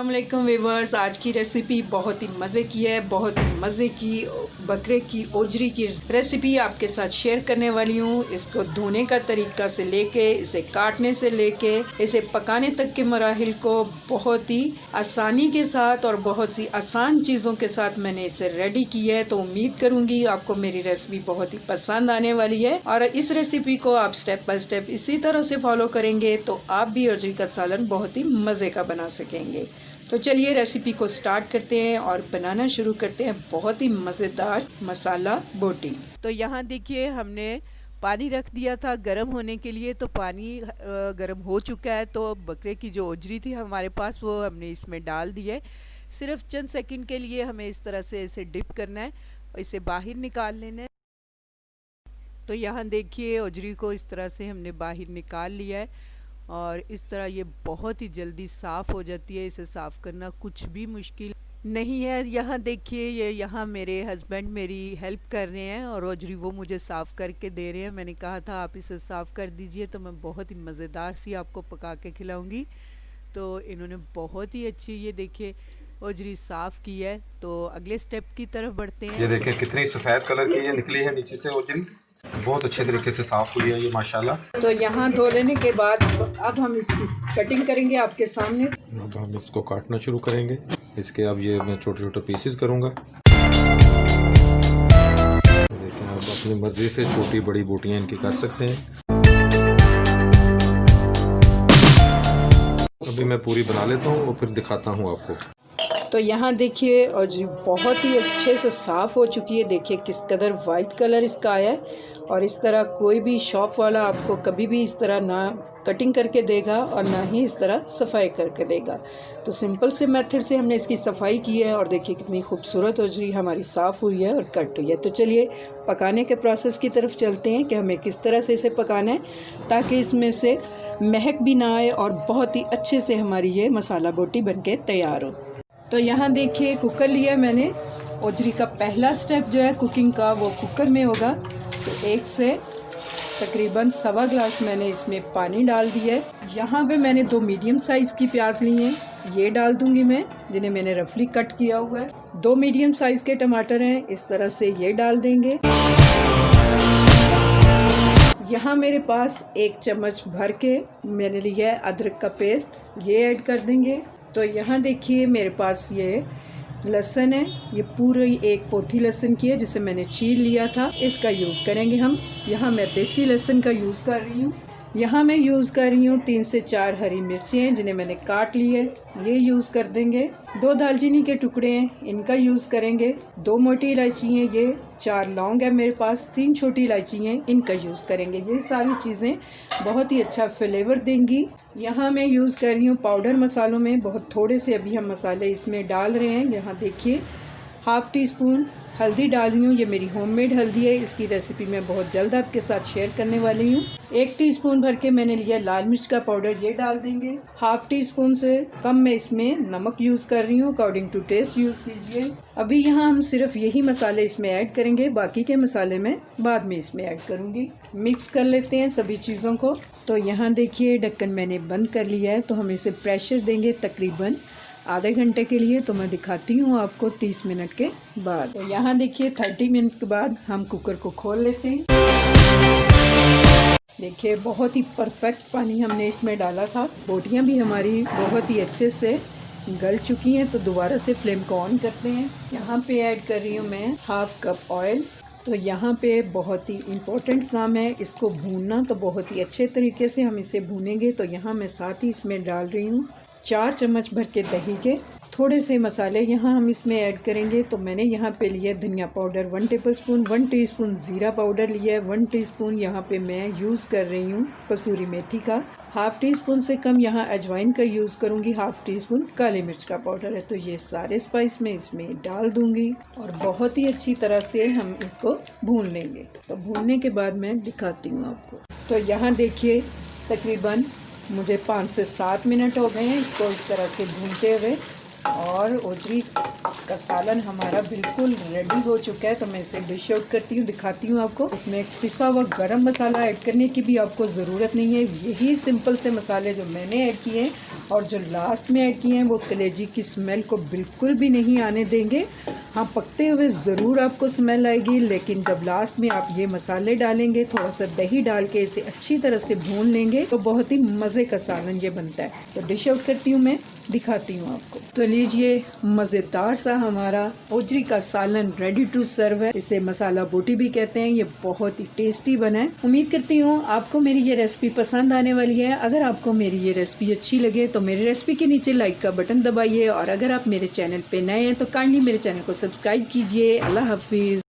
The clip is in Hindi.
अस्सलाम वालेकुम व्यूअर्स। आज की रेसिपी बहुत ही मज़े की है, बहुत ही मज़े की बकरे की ओजरी की रेसिपी आपके साथ शेयर करने वाली हूँ। इसको धोने का तरीका से लेके, इसे काटने से लेके, इसे पकाने तक के मराहिल को बहुत ही आसानी के साथ और बहुत सी आसान चीज़ों के साथ मैंने इसे रेडी की है। तो उम्मीद करूँगी आपको मेरी रेसिपी बहुत ही पसंद आने वाली है और इस रेसिपी को आप स्टेप बाय स्टेप इसी तरह से फॉलो करेंगे तो आप भी ओजरी का सालन बहुत ही मज़े का बना सकेंगे। तो चलिए रेसिपी को स्टार्ट करते हैं और बनाना शुरू करते हैं बहुत ही मज़ेदार मसाला बोटी। तो यहाँ देखिए हमने पानी रख दिया था गर्म होने के लिए, तो पानी गर्म हो चुका है। तो बकरे की जो ओजरी थी हमारे पास वो हमने इसमें डाल दी है। सिर्फ चंद सेकंड के लिए हमें इस तरह से इसे डिप करना है और इसे बाहर निकाल लेना है। तो यहाँ देखिए ओजरी को इस तरह से हमने बाहर निकाल लिया है और इस तरह ये बहुत ही जल्दी साफ़ हो जाती है। इसे साफ़ करना कुछ भी मुश्किल नहीं है। यहाँ देखिए ये यहाँ मेरे हस्बैंड मेरी हेल्प कर रहे हैं और ओजरी वो मुझे साफ़ करके दे रहे हैं। मैंने कहा था आप इसे साफ़ कर दीजिए तो मैं बहुत ही मज़ेदार सी आपको पका के खिलाऊँगी। तो इन्होंने बहुत ही अच्छी ये देखिए ओजरी साफ़ की है। तो अगले स्टेप की तरफ बढ़ते हैं। ये देखें कितनी सफ़ेद कलर की ये निकली है नीचे से ओजरी, बहुत अच्छे तरीके से साफ़ हुई है ये माशाल्लाह। तो यहाँ धो लेने के बाद अब हम इसकी कटिंग करेंगे आपके सामने। अब हम इसको काटना शुरू करेंगे। इसके अब ये मैं छोटे छोटे पीसेस करूँगा। देखें आप अपनी मर्ज़ी से छोटी बड़ी बोटियाँ इनकी कर सकते हैं। अभी मैं पूरी बना लेता हूँ और फिर दिखाता हूँ आपको। तो यहाँ देखिए और जी बहुत ही अच्छे से साफ़ हो चुकी है। देखिए किस कदर वाइट कलर इसका आया है और इस तरह कोई भी शॉप वाला आपको कभी भी इस तरह ना कटिंग करके देगा और ना ही इस तरह सफाई करके देगा। तो सिंपल से मेथड से हमने इसकी सफाई की है और देखिए कितनी खूबसूरत ओजरी हमारी साफ़ हुई है और कट हुई है। तो चलिए पकाने के प्रोसेस की तरफ चलते हैं कि हमें किस तरह से इसे पकाना है ताकि इसमें से महक भी ना आए और बहुत ही अच्छे से हमारी ये मसाला बोटी बनके तैयार हो। तो यहाँ देखिए कुकर लिया मैंने। ओजरी का पहला स्टेप जो है कुकिंग का वो कुकर में होगा। तो एक से तकरीबन 1.25 ग्लास मैंने इसमें पानी डाल दिया है। यहाँ पे मैंने 2 मीडियम साइज़ की प्याज ली हैं, ये डाल दूंगी मैं, जिन्हें मैंने रफली कट किया हुआ है। 2 मीडियम साइज़ के टमाटर हैं, इस तरह से ये डाल देंगे। यहाँ मेरे पास 1 चम्मच भर के मैंने लिया है अदरक का पेस्ट, ये ऐड कर देंगे। तो यहाँ देखिए मेरे पास ये लहसुन है, ये पूरी 1 पोथी लहसुन की है जिसे मैंने छील लिया था, इसका यूज़ करेंगे हम। यहाँ मैं देसी लहसुन का यूज़ कर रही हूँ। यहाँ मैं यूज़ कर रही हूँ 3 से 4 हरी मिर्चें हैं जिन्हें मैंने काट ली है, ये यूज़ कर देंगे। 2 दालचीनी के टुकड़े हैं, इनका यूज़ करेंगे। 2 मोटी इलायची हैं ये, 4 लौंग है मेरे पास, 3 छोटी इलायची हैं, इनका यूज़ करेंगे। ये सारी चीज़ें बहुत ही अच्छा फ्लेवर देंगी। यहाँ मैं यूज़ कर रही हूँ पाउडर मसालों में बहुत थोड़े से अभी हम मसाले इसमें डाल रहे हैं। यहाँ देखिए 1/2 टीस्पून हल्दी डाल रही हूँ, ये मेरी होममेड हल्दी है। इसकी रेसिपी मैं बहुत जल्द आपके साथ शेयर करने वाली हूँ। 1 टीस्पून भर के मैंने लिया लाल मिर्च का पाउडर, ये डाल देंगे। 1/2 टीस्पून से कम मैं इसमें नमक यूज़ कर रही हूँ, अकॉर्डिंग टू टेस्ट यूज़ कीजिए। अभी यहाँ हम सिर्फ यही मसाले इसमें ऐड करेंगे, बाकी के मसाले मैं बाद में इसमें ऐड करूँगी। मिक्स कर लेते हैं सभी चीज़ों को। तो यहाँ देखिए ढक्कन मैंने बंद कर लिया है। तो हम इसे प्रेशर देंगे तकरीबन आधे घंटे के लिए। तो मैं दिखाती हूँ आपको 30 मिनट के बाद। तो यहाँ देखिए 30 मिनट के बाद हम कुकर को खोल लेते हैं। देखिए बहुत ही परफेक्ट पानी हमने इसमें डाला था। बोटियाँ भी हमारी बहुत ही अच्छे से गल चुकी हैं। तो दोबारा से फ्लेम को ऑन करते हैं। यहाँ पे ऐड कर रही हूँ मैं 1/2 कप ऑयल। तो यहाँ पे बहुत ही इम्पोर्टेंट काम है इसको भूनना, तो बहुत ही अच्छे तरीके से हम इसे भूनेंगे। तो यहाँ मैं साथ ही इसमें डाल रही हूँ 4 चम्मच भर के दही के। थोड़े से मसाले यहाँ हम इसमें ऐड करेंगे। तो मैंने यहाँ पे लिया धनिया पाउडर 1 टेबलस्पून, 1 टीस्पून ज़ीरा पाउडर लिया है, 1 टीस्पून यहाँ पे मैं यूज़ कर रही हूँ कसूरी मेथी का, 1/2 टीस्पून से कम यहाँ अजवाइन का यूज़ करूँगी, 1/2 टीस्पून काली मिर्च का पाउडर है। तो ये सारे स्पाइस मैं इसमें डाल दूँगी और बहुत ही अच्छी तरह से हम इसको भून लेंगे। तो भूनने के बाद मैं दिखाती हूँ आपको। तो यहाँ देखिए तकरीबन मुझे 5 से 7 मिनट हो गए हैं इसको इस तरह से भूनते हुए। और ओजरी का सालन हमारा बिल्कुल रेडी हो चुका है। तो मैं इसे डिश आउट करती हूँ, दिखाती हूँ आपको। इसमें एक पिसा हुआ गरम मसाला ऐड करने की भी आपको ज़रूरत नहीं है। यही सिंपल से मसाले जो मैंने ऐड किए हैं और जो लास्ट में ऐड किए हैं वो कलेजी की स्मेल को बिल्कुल भी नहीं आने देंगे। हाँ, पकते हुए ज़रूर आपको स्मेल आएगी, लेकिन जब लास्ट में आप ये मसाले डालेंगे, थोड़ा सा दही डाल के इसे अच्छी तरह से भून लेंगे तो बहुत ही मज़े का सालन ये बनता है। तो डिश आउट करती हूँ मैं, दिखाती हूँ आपको। तो लीजिए, मज़ेदार सा हमारा ओजरी का सालन रेडी टू सर्व है। इसे मसाला बोटी भी कहते हैं। ये बहुत ही टेस्टी बना है। उम्मीद करती हूँ आपको मेरी ये रेसिपी पसंद आने वाली है। अगर आपको मेरी ये रेसिपी अच्छी लगे तो मेरी रेसिपी के नीचे लाइक का बटन दबाइए, और अगर आप मेरे चैनल पे नए हैं तो काइंडली मेरे चैनल को सब्सक्राइब कीजिए। अल्लाह हाफिज़।